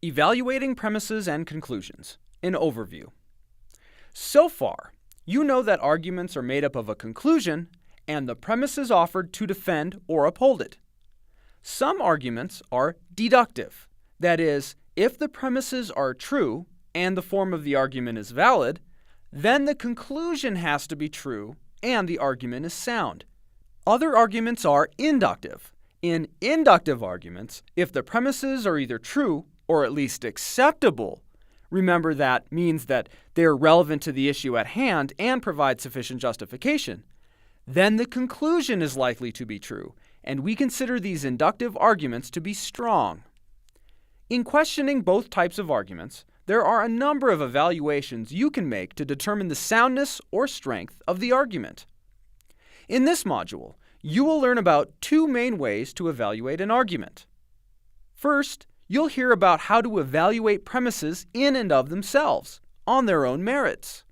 Evaluating premises and conclusions. An overview. So far, you know that arguments are made up of a conclusion and the premises offered to defend or uphold it. Some arguments are deductive. That is, if the premises are true and the form of the argument is valid, then the conclusion has to be true and the argument is sound. Other arguments are inductive. In inductive arguments, if the premises are either true or at least acceptable, remember that means that they're relevant to the issue at hand and provide sufficient justification, then the conclusion is likely to be true, and we consider these inductive arguments to be strong. In questioning both types of arguments, there are a number of evaluations you can make to determine the soundness or strength of the argument. In this module, you will learn about two main ways to evaluate an argument. First, you'll hear about how to evaluate premises in and of themselves, on their own merits.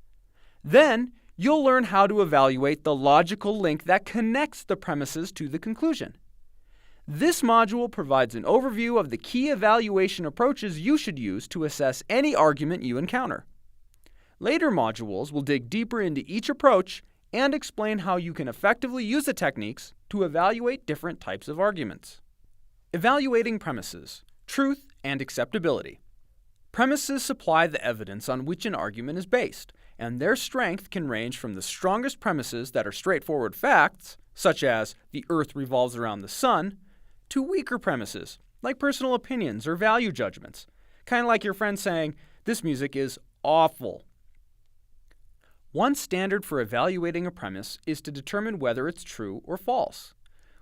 Then, you'll learn how to evaluate the logical link that connects the premises to the conclusion. This module provides an overview of the key evaluation approaches you should use to assess any argument you encounter. Later modules will dig deeper into each approach and explain how you can effectively use the techniques to evaluate different types of arguments. Evaluating premises. Truth and acceptability. Premises supply the evidence on which an argument is based, and their strength can range from the strongest premises that are straightforward facts, such as the earth revolves around the sun, to weaker premises, like personal opinions or value judgments, kind of like your friend saying, "This music is awful." One standard for evaluating a premise is to determine whether it's true or false.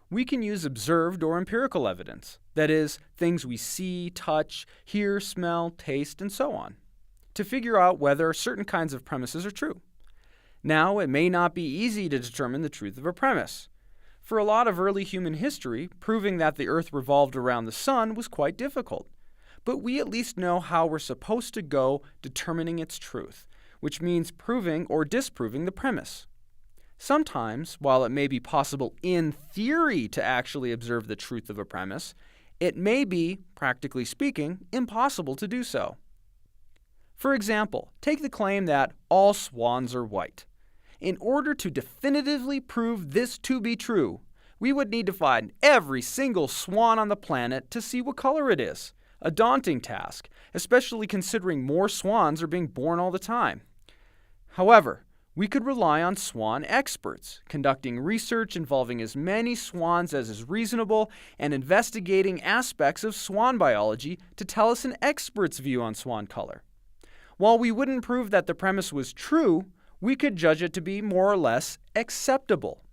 We can use observed or empirical evidence, that is, things we see, touch, hear, smell, taste, and so on, to figure out whether certain kinds of premises are true. Now, it may not be easy to determine the truth of a premise. For a lot of early human history, proving that the earth revolved around the sun was quite difficult. But we at least know how we're supposed to go determining its truth, which means proving or disproving the premise. Sometimes, while it may be possible in theory to actually observe the truth of a premise, it may be, practically speaking, impossible to do so. For example, take the claim that all swans are white. In order to definitively prove this to be true, we would need to find every single swan on the planet to see what color it is. A daunting task, especially considering more swans are being born all the time. However, we could rely on swan experts, conducting research involving as many swans as is reasonable and investigating aspects of swan biology to tell us an expert's view on swan color. While we wouldn't prove that the premise was true, we could judge it to be more or less acceptable.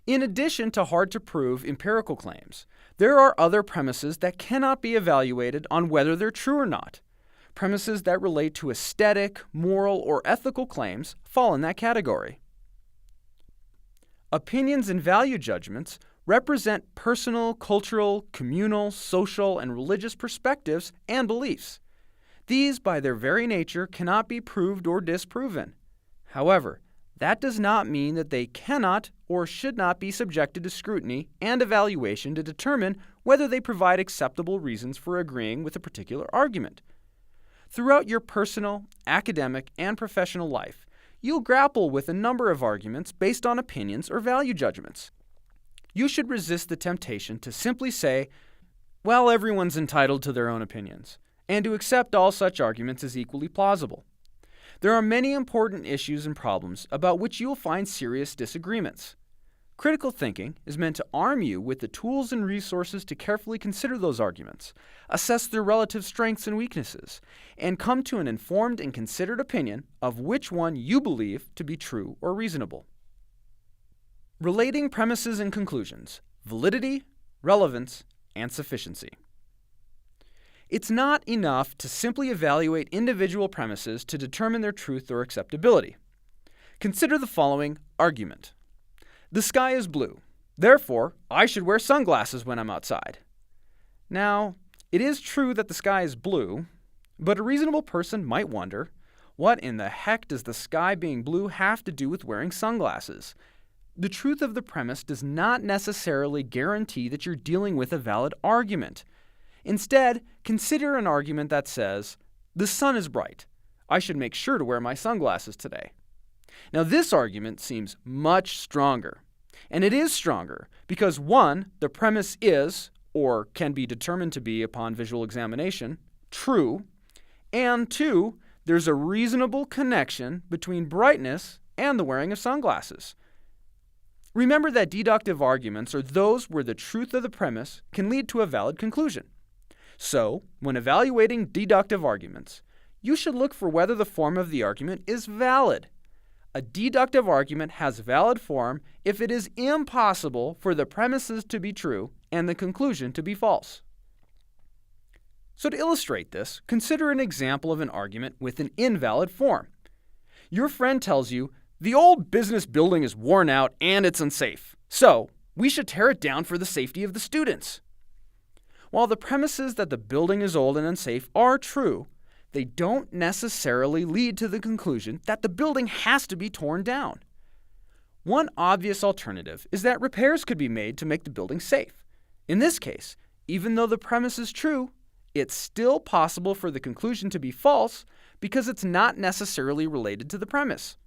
In addition to hard-to-prove empirical claims, there are other premises that cannot be evaluated on whether they're true or not. Premises that relate to aesthetic, moral, or ethical claims fall in that category. Opinions and value judgments represent personal, cultural, communal, social, and religious perspectives and beliefs. These, by their very nature, cannot be proved or disproven. However, that does not mean that they cannot or should not be subjected to scrutiny and evaluation to determine whether they provide acceptable reasons for agreeing with a particular argument. Throughout your personal, academic, and professional life, you'll grapple with a number of arguments based on opinions or value judgments. You should resist the temptation to simply say, "Well, everyone's entitled to their own opinions," and to accept all such arguments as equally plausible. There are many important issues and problems about which you'll find serious disagreements. Critical thinking is meant to arm you with the tools and resources to carefully consider those arguments, assess their relative strengths and weaknesses, and come to an informed and considered opinion of which one you believe to be true or reasonable. Relating premises and conclusions: validity, relevance, and sufficiency. It's not enough to simply evaluate individual premises to determine their truth or acceptability. Consider the following argument. The sky is blue. Therefore, I should wear sunglasses when I'm outside. Now, it is true that the sky is blue, but a reasonable person might wonder, what in the heck does the sky being blue have to do with wearing sunglasses? The truth of the premise does not necessarily guarantee that you're dealing with a valid argument. Instead, consider an argument that says, "The sun is bright. I should make sure to wear my sunglasses today." Now, this argument seems much stronger. And it is stronger because 1, the premise is, or can be determined to be upon visual examination, true, and 2, there's a reasonable connection between brightness and the wearing of sunglasses. Remember that deductive arguments are those where the truth of the premise can lead to a valid conclusion. So, when evaluating deductive arguments, you should look for whether the form of the argument is valid. A deductive argument has valid form if it is impossible for the premises to be true and the conclusion to be false. So to illustrate this, consider an example of an argument with an invalid form. Your friend tells you, "The old business building is worn out and it's unsafe, so we should tear it down for the safety of the students." While the premises that the building is old and unsafe are true, they don't necessarily lead to the conclusion that the building has to be torn down. One obvious alternative is that repairs could be made to make the building safe. In this case, even though the premise is true, it's still possible for the conclusion to be false because it's not necessarily related to the premise.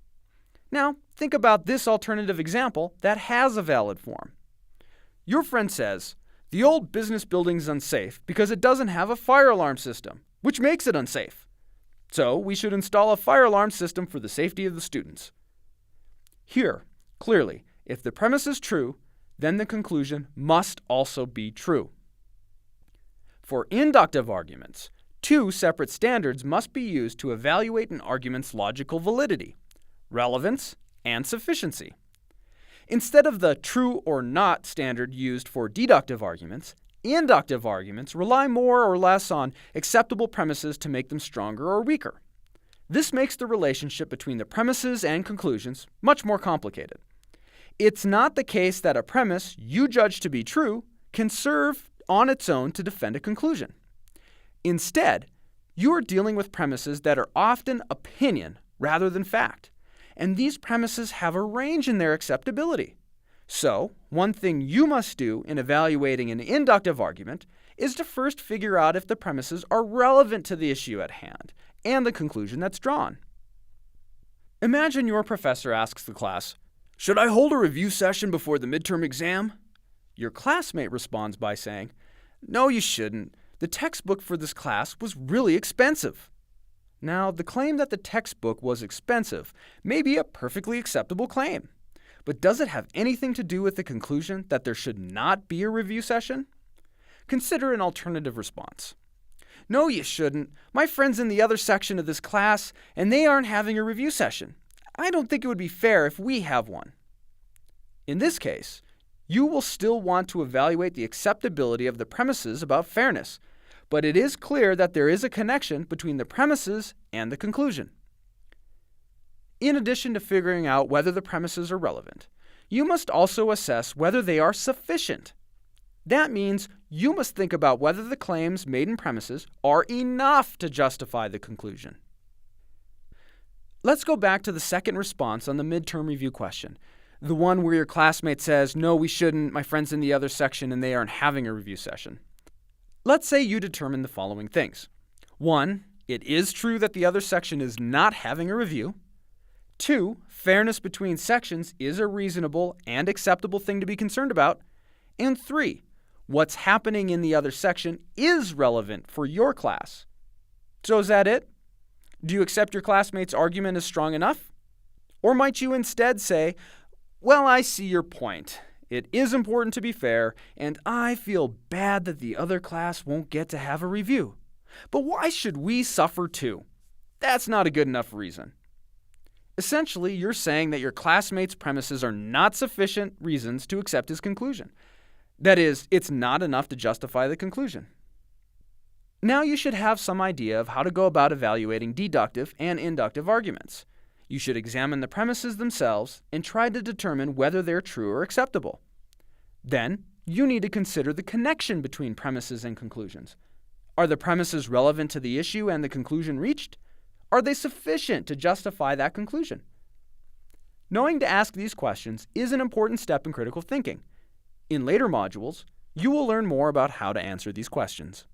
Now, think about this alternative example that has a valid form. Your friend says, "The old business building is unsafe because it doesn't have a fire alarm system, which makes it unsafe. So we should install a fire alarm system for the safety of the students." Here, clearly, if the premise is true, then the conclusion must also be true. For inductive arguments, 2 separate standards must be used to evaluate an argument's logical validity: relevance and sufficiency. Instead of the true or not standard used for deductive arguments, inductive arguments rely more or less on acceptable premises to make them stronger or weaker. This makes the relationship between the premises and conclusions much more complicated. It's not the case that a premise you judge to be true can serve on its own to defend a conclusion. Instead, you are dealing with premises that are often opinion rather than fact, and these premises have a range in their acceptability. So, one thing you must do in evaluating an inductive argument is to first figure out if the premises are relevant to the issue at hand and the conclusion that's drawn. Imagine your professor asks the class, "Should I hold a review session before the midterm exam?" Your classmate responds by saying, "No, you shouldn't. The textbook for this class was really expensive." Now, the claim that the textbook was expensive may be a perfectly acceptable claim. But does it have anything to do with the conclusion that there should not be a review session? Consider an alternative response. "No, you shouldn't. My friend's in the other section of this class, and they aren't having a review session. I don't think it would be fair if we have one." In this case, you will still want to evaluate the acceptability of the premises about fairness, but it is clear that there is a connection between the premises and the conclusion. In addition to figuring out whether the premises are relevant, you must also assess whether they are sufficient. That means you must think about whether the claims made in premises are enough to justify the conclusion. Let's go back to the second response on the midterm review question, the one where your classmate says, "No, we shouldn't. My friend's in the other section and they aren't having a review session." Let's say you determine the following things. 1, it is true that the other section is not having a review. 2, fairness between sections is a reasonable and acceptable thing to be concerned about. And 3, what's happening in the other section is relevant for your class. So is that it? Do you accept your classmate's argument as strong enough? Or might you instead say, "Well, I see your point. It is important to be fair, and I feel bad that the other class won't get to have a review. But why should we suffer too? That's not a good enough reason." Essentially, you're saying that your classmate's premises are not sufficient reasons to accept his conclusion. That is, it's not enough to justify the conclusion. Now you should have some idea of how to go about evaluating deductive and inductive arguments. You should examine the premises themselves and try to determine whether they're true or acceptable. Then, you need to consider the connection between premises and conclusions. Are the premises relevant to the issue and the conclusion reached? Are they sufficient to justify that conclusion? Knowing to ask these questions is an important step in critical thinking. In later modules, you will learn more about how to answer these questions.